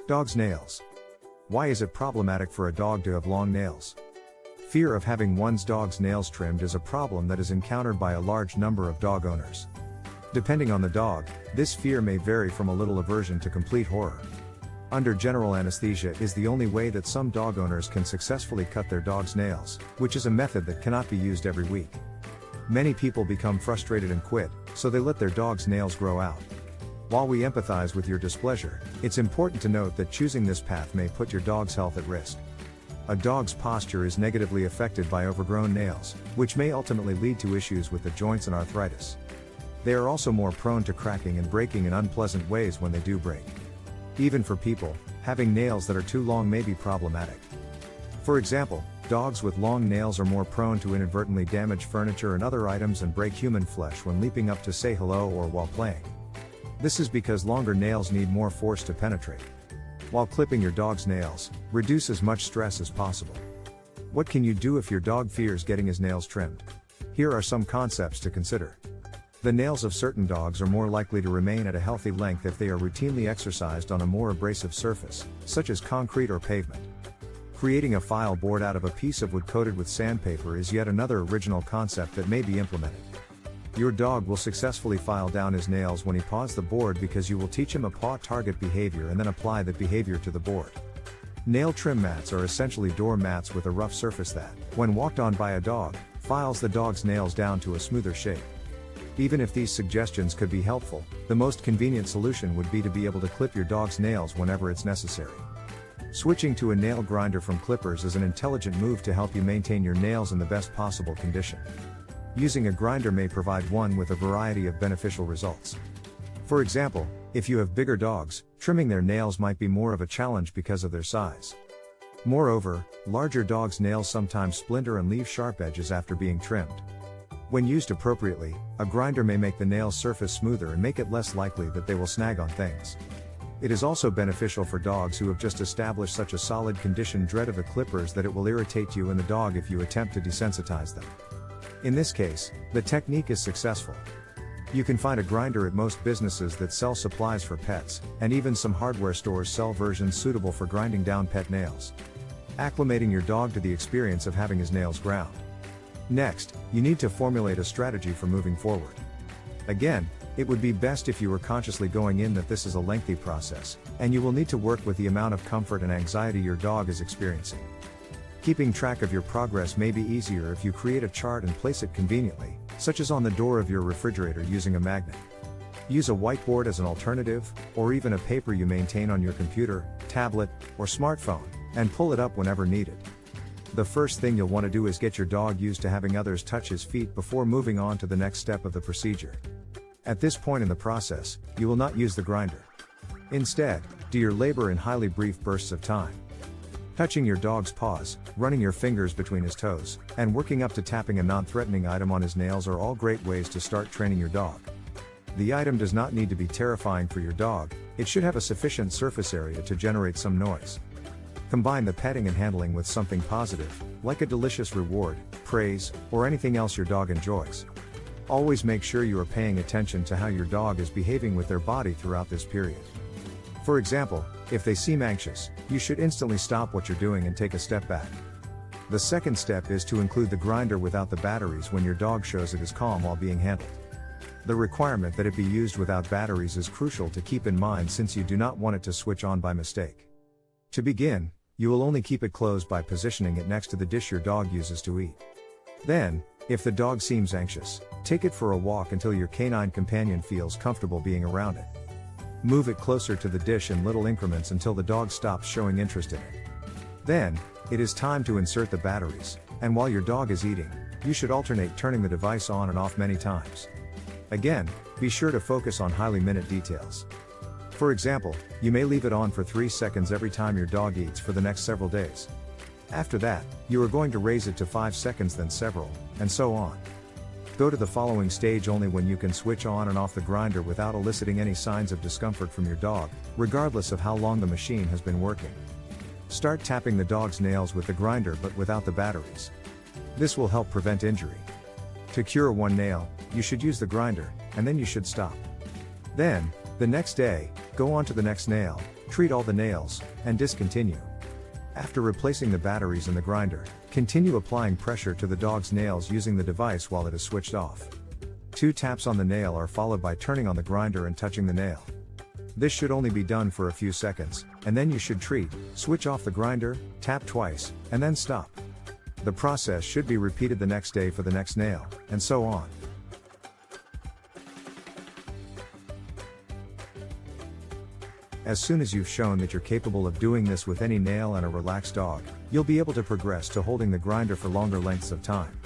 Dog's nails. Why is it problematic for a dog to have long nails? Fear of having one's dog's nails trimmed is a problem that is encountered by a large number of dog owners. Depending on the dog, this fear may vary from a little aversion to complete horror. Under general anesthesia is the only way that some dog owners can successfully cut their dog's nails, which is a method that cannot be used every week. Many people become frustrated and quit, so they let their dog's nails grow out. While we empathize with your displeasure, it's important to note that choosing this path may put your dog's health at risk. A dog's posture is negatively affected by overgrown nails, which may ultimately lead to issues with the joints and arthritis. They are also more prone to cracking and breaking in unpleasant ways when they do break. Even for people, having nails that are too long may be problematic. For example, dogs with long nails are more prone to inadvertently damage furniture and other items and break human flesh when leaping up to say hello or while playing. This is because longer nails need more force to penetrate. While clipping your dog's nails, reduce as much stress as possible. What can you do if your dog fears getting his nails trimmed? Here are some concepts to consider. The nails of certain dogs are more likely to remain at a healthy length if they are routinely exercised on a more abrasive surface, such as concrete or pavement. Creating a file board out of a piece of wood coated with sandpaper is yet another original concept that may be implemented. Your dog will successfully file down his nails when he paws the board because you will teach him a paw target behavior and then apply that behavior to the board. Nail trim mats are essentially door mats with a rough surface that, when walked on by a dog, files the dog's nails down to a smoother shape. Even if these suggestions could be helpful, the most convenient solution would be to be able to clip your dog's nails whenever it's necessary. Switching to a nail grinder from clippers is an intelligent move to help you maintain your nails in the best possible condition. Using a grinder may provide one with a variety of beneficial results. For example, if you have bigger dogs, trimming their nails might be more of a challenge because of their size. Moreover, larger dogs' nails sometimes splinter and leave sharp edges after being trimmed. When used appropriately, a grinder may make the nail's surface smoother and make it less likely that they will snag on things. It is also beneficial for dogs who have just established such a solid conditioned dread of the clippers that it will irritate you and the dog if you attempt to desensitize them. In this case, the technique is successful. You can find a grinder at most businesses that sell supplies for pets, and even some hardware stores sell versions suitable for grinding down pet nails. Acclimating your dog to the experience of having his nails ground. Next, you need to formulate a strategy for moving forward. Again, it would be best if you were consciously going in that this is a lengthy process, and you will need to work with the amount of comfort and anxiety your dog is experiencing. Keeping track of your progress may be easier if you create a chart and place it conveniently, such as on the door of your refrigerator using a magnet. Use a whiteboard as an alternative, or even a paper you maintain on your computer, tablet, or smartphone, and pull it up whenever needed. The first thing you'll want to do is get your dog used to having others touch his feet before moving on to the next step of the procedure. At this point in the process, you will not use the grinder. Instead, do your labor in highly brief bursts of time. Touching your dog's paws, running your fingers between his toes, and working up to tapping a non-threatening item on his nails are all great ways to start training your dog. The item does not need to be terrifying for your dog, it should have a sufficient surface area to generate some noise. Combine the petting and handling with something positive, like a delicious reward, praise, or anything else your dog enjoys. Always make sure you are paying attention to how your dog is behaving with their body throughout this period. For example, if they seem anxious, you should instantly stop what you're doing and take a step back. The second step is to include the grinder without the batteries when your dog shows it is calm while being handled. The requirement that it be used without batteries is crucial to keep in mind since you do not want it to switch on by mistake. To begin, you will only keep it closed by positioning it next to the dish your dog uses to eat. Then, if the dog seems anxious, take it for a walk until your canine companion feels comfortable being around it. Move it closer to the dish in little increments until the dog stops showing interest in it. Then, it is time to insert the batteries, and while your dog is eating, you should alternate turning the device on and off many times. Again, be sure to focus on highly minute details. For example, you may leave it on for 3 seconds every time your dog eats for the next several days. After that, you are going to raise it to 5 seconds, then several, and so on. Go to the following stage only when you can switch on and off the grinder without eliciting any signs of discomfort from your dog, regardless of how long the machine has been working. Start tapping the dog's nails with the grinder but without the batteries. This will help prevent injury. To cure one nail, you should use the grinder, and then you should stop. Then, the next day, go on to the next nail, treat all the nails, and discontinue. After replacing the batteries in the grinder, continue applying pressure to the dog's nails using the device while it is switched off. 2 taps on the nail are followed by turning on the grinder and touching the nail. This should only be done for a few seconds, and then you should treat, switch off the grinder, tap twice, and then stop. The process should be repeated the next day for the next nail, and so on. As soon as you've shown that you're capable of doing this with any nail and a relaxed dog, you'll be able to progress to holding the grinder for longer lengths of time.